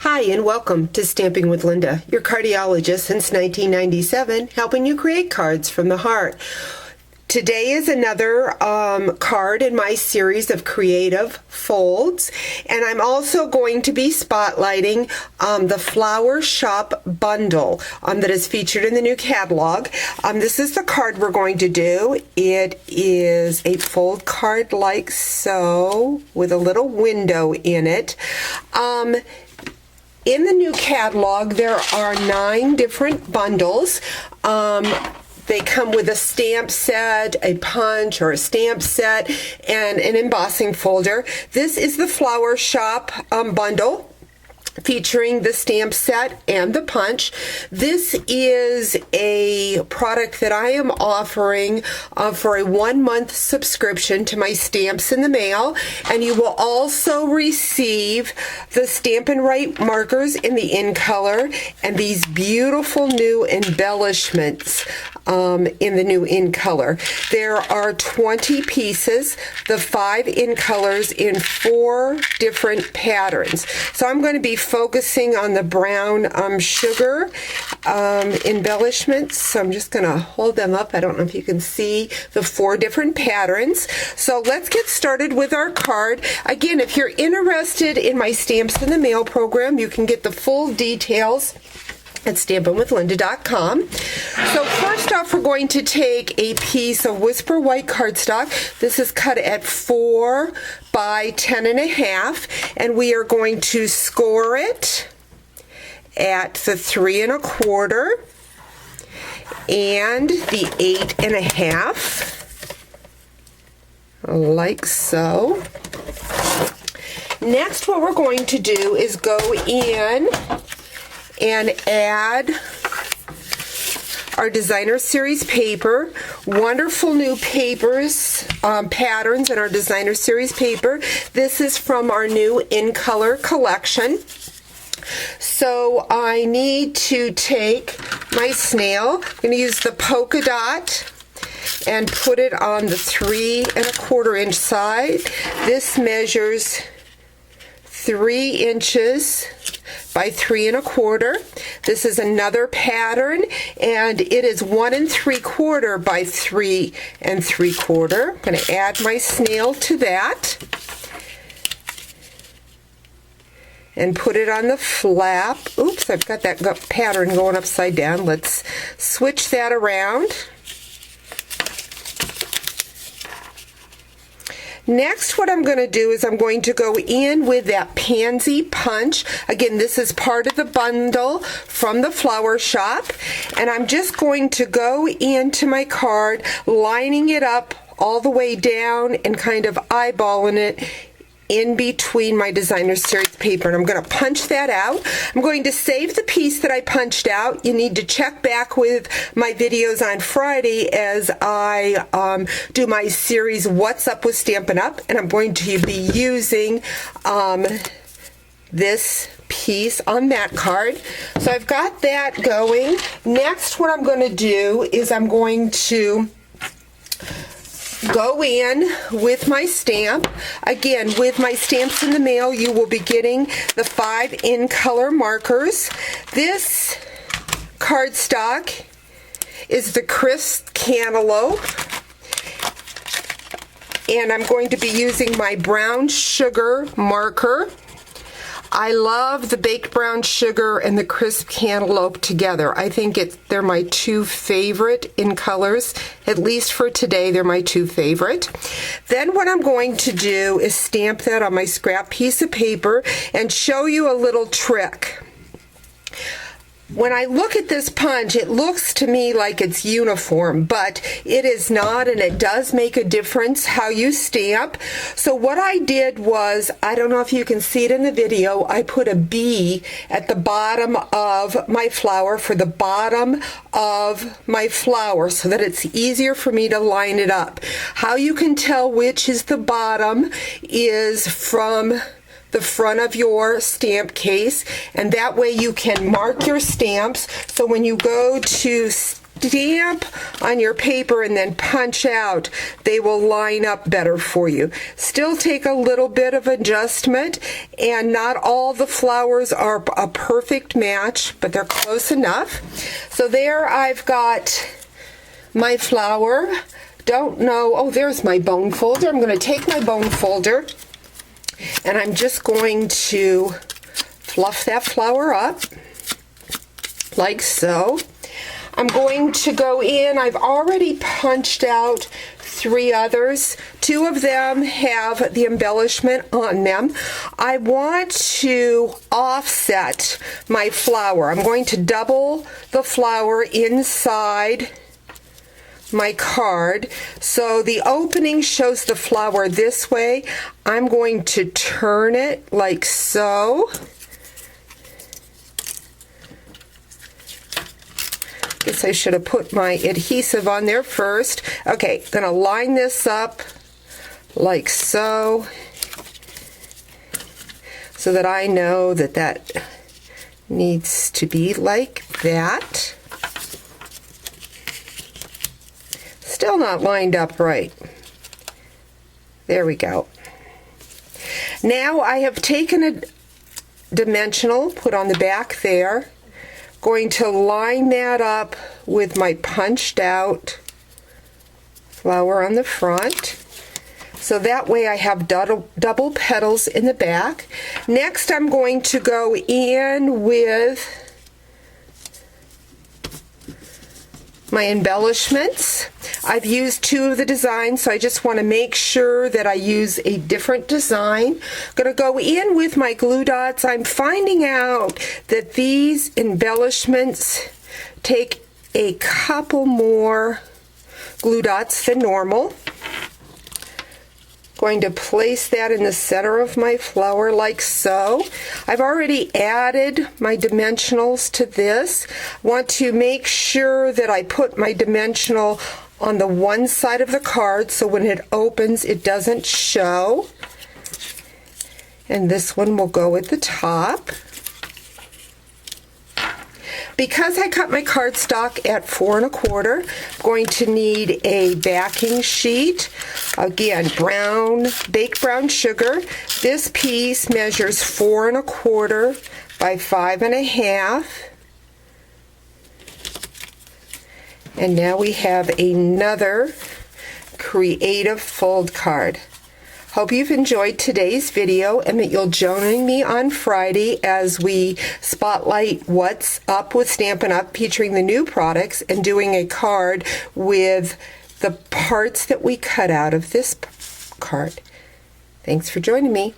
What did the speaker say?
Hi and welcome to Stamping with Linda, your cardiologist since 1997, helping you create cards from the heart. Today is another card in my series of creative folds, and I'm also going to be spotlighting the Flower Shop bundle that is featured in the new catalog. This is the card we're going to do. It is a fold card like so, with a little window in it. In the new catalog, there are 9 different bundles. They come with a stamp set, a punch or a stamp set, and an embossing folder. This is the Flower Shop bundle, featuring the stamp set and the punch. This is a product that I am offering for a 1-month subscription to my Stamps in the Mail, and you will also receive the Stampin' Write markers in the in color and these beautiful new embellishments in the new in color. There are 20 pieces, the 5 in colors in 4 different patterns. So I'm going to be focusing on the brown sugar embellishments. So I'm just going to hold them up. I don't know if you can see the 4 different patterns. So let's get started with our card. Again, if you're interested in my Stamps in the Mail program, you can get the full details at stampinwithlinda.com. So first off, we're going to take a piece of Whisper White cardstock. This is cut at 4 by 10.5, and we are going to score it at the 3 1/4 and the 8.5, like so. Next, what we're going to do is go in and add our designer series paper. Wonderful new papers, patterns in our designer series paper. This is from our new in color collection. So I need to take my snail. I'm going to use the polka dot and put it on the 3 1/4 inch side. This measures 3 inches by 3 1/4. This is another pattern, and it is 1 3/4 by 3 3/4. I'm going to add my snail to that and put it on the flap. Oops, I've got that pattern going upside down. Let's switch that around. Next, what I'm going to do is I'm going to go in with that pansy punch. Again, this is part of the bundle from the Flower Shop, and I'm just going to go into my card, lining it up all the way down and kind of eyeballing it in between my designer series paper, and I'm going to punch that out. I'm going to save the piece that I punched out. You need to check back with my videos on Friday as I do my series What's Up with Stampin' Up, and I'm going to be using this piece on that card. So I've got that going. Next, what I'm going to do is I'm going to go in with my stamp. Again, with my Stamps in the Mail, you will be getting the 5 in color markers. This cardstock is the Crisp Cantaloupe, and I'm going to be using my brown sugar marker. I love the baked brown sugar and the crisp cantaloupe together. I think they're my 2 favorite in colors. At least for today, they're my 2 favorite. Then what I'm going to do is stamp that on my scrap piece of paper and show you a little trick. When I look at this punch, it looks to me like it's uniform, but it is not, and it does make a difference how you stamp. So what I did was, I don't know if you can see it in the video, I put a B at the bottom of my flower for the bottom of my flower so that it's easier for me to line it up. How you can tell which is the bottom is from the front of your stamp case, and that way you can mark your stamps, so when you go to stamp on your paper and then punch out, they will line up better for you. Still take a little bit of adjustment, and not all the flowers are a perfect match, but they're close enough. So there I've got my flower. Don't know, oh, there's my bone folder. I'm going to take my bone folder and I'm just going to fluff that flower up like so. I'm going to go in, I've already punched out 3 others. 2 of them have the embellishment on them. I want to offset my flower. I'm going to double the flower inside my card. So the opening shows the flower this way. I'm going to turn it like so. Guess I should have put my adhesive on there first. Okay, gonna line this up like so, so that I know that that needs to be like that. Still not lined up right. There we go. Now I have taken a dimensional, put on the back there, going to line that up with my punched out flower on the front. So that way I have double petals in the back. Next I'm going to go in with my embellishments. I've used 2 of the designs, so I just want to make sure that I use a different design. I'm going to go in with my glue dots. I'm finding out that these embellishments take a couple more glue dots than normal. Going to place that in the center of my flower like so. I've already added my dimensionals to this. Want to make sure that I put my dimensional on the one side of the card so when it opens it doesn't show. And this one will go at the top. Because I cut my cardstock at 4 1/4, I'm going to need a backing sheet. Again, baked brown sugar. This piece measures 4 1/4 by 5 1/2. And now we have another creative fold card. Hope you've enjoyed today's video and that you'll join me on Friday as we spotlight what's up with Stampin' Up! Featuring the new products and doing a card with the parts that we cut out of this card. Thanks for joining me.